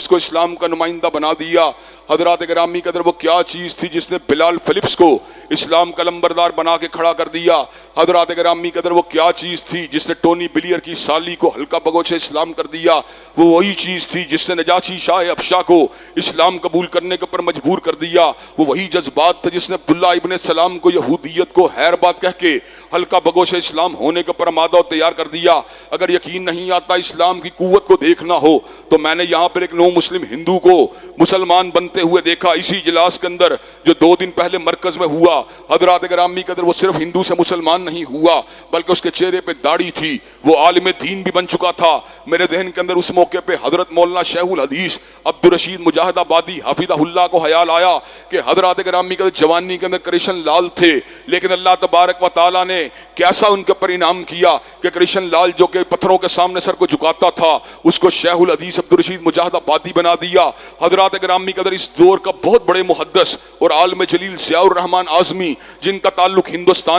को इस्लाम का नुमाइंदा बना दिया। हजरात गिरामी कदर वो क्या चीज़ थी जिसने बिलाल फिलिप्स को इस्लाम का लंबरदार बना के खड़ा कर दिया। हजरात गिरामी कदर वो क्या चीज़ थी जिसने टोनी बिलियर की साली को हल्का बगोचे इस्लाम कर दिया। वो वही चीज़ थी जिसने नजाशी शाह अफशा को इस्लाम कबूल करने के ऊपर मजबूर कर दिया। वो वही जज्बात था जिसने अब्दुल्ला इब्ने सलाम को यहूदियत को हैरबात कह के हल्का बगोश इस्लाम होने के ऊपर आमादा तैयार कर दिया। अगर यकीन नहीं आता इस्लाम की कुव्वत को देखना हो तो मैंने यहाँ पर एक नो मुस्लिम हिंदू को मुसलमान बनते हुए देखा इसी इजलास के अंदर जो 2 दिन पहले मरकज में हुआ। हजरात गिरामी के अंदर वो सिर्फ हिंदू से मुसलमान नहीं हुआ बल्कि उसके चेहरे पे दाढ़ी थी, वो आलिम दीन भी बन चुका था। मेरे जहन के अंदर उस मौके पे हजरत मौलाना शेखुल हदीस अब्दुल रशीद मुजाहिदाबादी हफिज़हुल्लाह को ख्याल आया कि हजरात गिरामी के जवानी के अंदर कृष्ण लाल थे, लेकिन अल्लाह तबारक व तआला ने कैसा उनके ऊपर इनाम किया कि कृष्ण लाल जो के पत्थरों के सामने सर को झुकाता था उसको शेखुल हदीस अब्दुल रशीद मुजाहिदाबादी बना दिया। हजरात गिरामी के अंदर इस दौर का बहुत बड़े मुहद्दिस और आलिम जलील ज़ियाउर रहमान आज़मी जिनका ताल्लुक हिंदुस्तान